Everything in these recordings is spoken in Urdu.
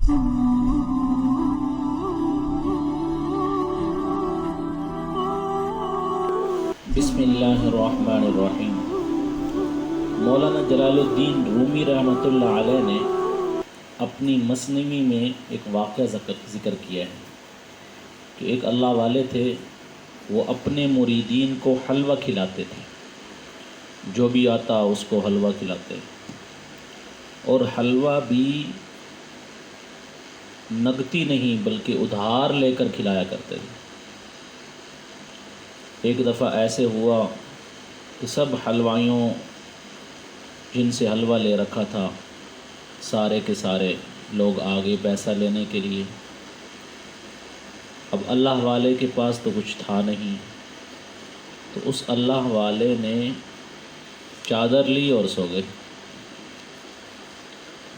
بسم اللہ الرحمن الرحیم۔ مولانا جلال الدین رومی رحمۃ اللہ علیہ نے اپنی مثنوی میں ایک واقعہ ذکر کیا ہے کہ ایک اللہ والے تھے، وہ اپنے مریدین کو حلوہ کھلاتے تھے، جو بھی آتا اس کو حلوہ کھلاتے، اور حلوہ بھی نقدی نہیں بلکہ ادھار لے کر کھلایا کرتے تھے۔ ایک دفعہ ایسے ہوا کہ سب حلوائیوں جن سے حلوہ لے رکھا تھا، سارے کے سارے لوگ آگے پیسہ لینے کے لیے۔ اب اللہ والے کے پاس تو کچھ تھا نہیں، تو اس اللہ والے نے چادر لی اور سو گئے۔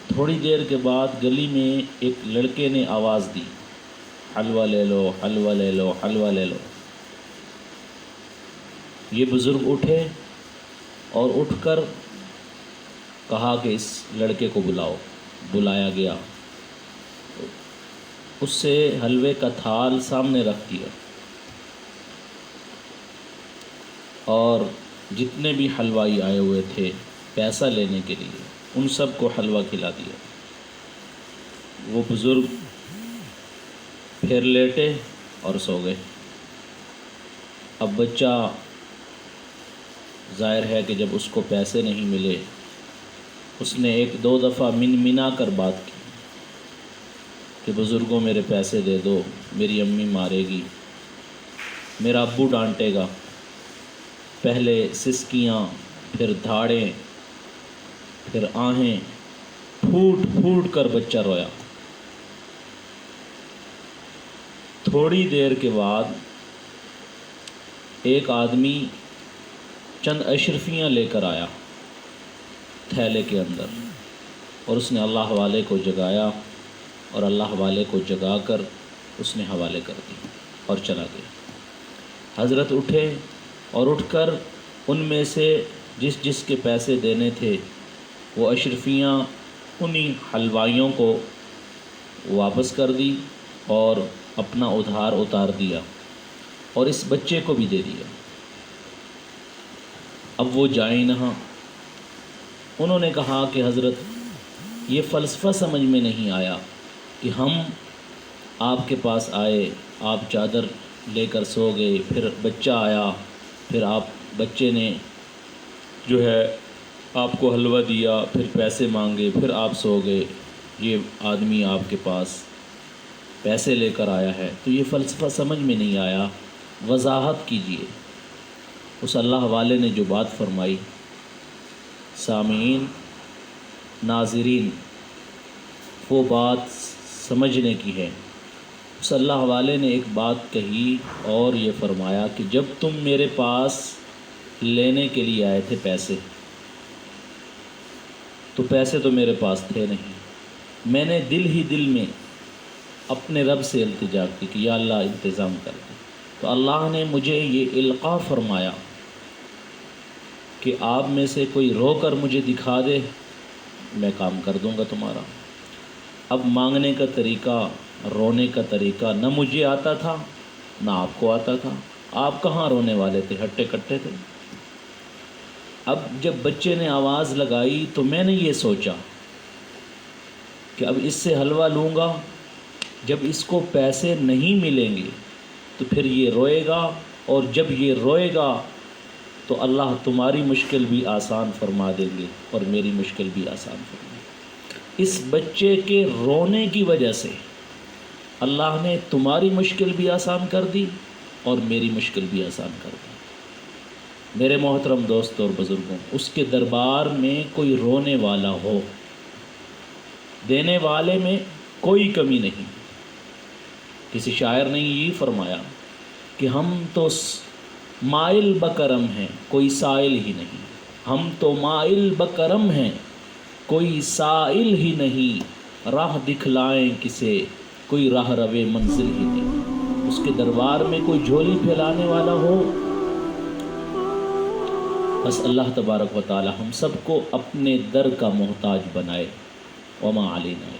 تھوڑی دیر کے بعد گلی میں ایک لڑکے نے آواز دی، حلوہ لے لو، حلوہ لے لو، حلوہ لے لو۔ یہ بزرگ اٹھے اور اٹھ کر کہا کہ اس لڑکے کو بلاؤ۔ بلایا گیا، اس سے حلوے کا تھال سامنے رکھ دیا اور جتنے بھی حلوائی آئے ہوئے تھے پیسہ لینے کے لیے، ان سب کو حلوہ کھلا دیا۔ وہ بزرگ پھر لیٹے اور سو گئے۔ اب بچہ ظاہر ہے کہ جب اس کو پیسے نہیں ملے، اس نے ایک دو دفعہ منا کر بات کی کہ بزرگوں میرے پیسے دے دو، میری امی مارے گی، میرا ابو ڈانٹے گا۔ پہلے سسکیاں، پھر دھاڑیں، پھر آہیں، پھوٹ پھوٹ کر بچہ رویا۔ تھوڑی دیر کے بعد ایک آدمی چند اشرفیاں لے کر آیا تھیلے کے اندر، اور اس نے اللہ والے کو جگایا، اور اللہ والے کو جگا کر اس نے حوالے کر دی اور چلا گیا۔ حضرت اٹھے اور اٹھ کر ان میں سے جس جس کے پیسے دینے تھے وہ اشرفیاں انہی حلوائیوں کو واپس کر دی اور اپنا ادھار اتار دیا، اور اس بچے کو بھی دے دیا۔ اب وہ جائیں نہاں۔ انہوں نے کہا کہ حضرت یہ فلسفہ سمجھ میں نہیں آیا کہ ہم آپ کے پاس آئے، آپ چادر لے کر سو گئے، پھر بچہ آیا، پھر بچے نے جو ہے آپ کو حلوہ دیا، پھر پیسے مانگے، پھر آپ سو گئے، یہ آدمی آپ کے پاس پیسے لے کر آیا ہے، تو یہ فلسفہ سمجھ میں نہیں آیا، وضاحت کیجیے۔ اس اللہ والے نے جو بات فرمائی، سامعین، ناظرین، وہ بات سمجھنے کی ہے۔ اس اللہ والے نے ایک بات کہی اور یہ فرمایا کہ جب تم میرے پاس لینے کے لیے آئے تھے پیسے، تو پیسے تو میرے پاس تھے نہیں، میں نے دل ہی دل میں اپنے رب سے التجا کی کہ یا اللہ انتظام کر دے، تو اللہ نے مجھے یہ القاء فرمایا کہ آپ میں سے کوئی رو کر مجھے دکھا دے، میں کام کر دوں گا تمہارا۔ اب مانگنے کا طریقہ، رونے کا طریقہ نہ مجھے آتا تھا نہ آپ کو آتا تھا، آپ کہاں رونے والے تھے، ہٹے کٹے تھے۔ اب جب بچے نے آواز لگائی تو میں نے یہ سوچا کہ اب اس سے حلوہ لوں گا، جب اس کو پیسے نہیں ملیں گے تو پھر یہ روئے گا، اور جب یہ روئے گا تو اللہ تمہاری مشکل بھی آسان فرما دیں گے اور میری مشکل بھی آسان فرما دیں گے۔ اس بچے کے رونے کی وجہ سے اللہ نے تمہاری مشکل بھی آسان کر دی اور میری مشکل بھی آسان کر دی۔ میرے محترم دوست اور بزرگوں، اس کے دربار میں کوئی رونے والا ہو، دینے والے میں کوئی کمی نہیں۔ کسی شاعر نے یہ فرمایا کہ ہم تو مائل بکرم ہیں، کوئی سائل ہی نہیں، ہم تو مائل بکرم ہیں، کوئی سائل ہی نہیں، راہ دکھلائیں کسے، کوئی راہ روے منزل ہی نہیں۔ اس کے دربار میں کوئی جھولی پھیلانے والا ہو، بس اللہ تبارک و تعالی ہم سب کو اپنے در کا محتاج بنائے۔ وما علینا۔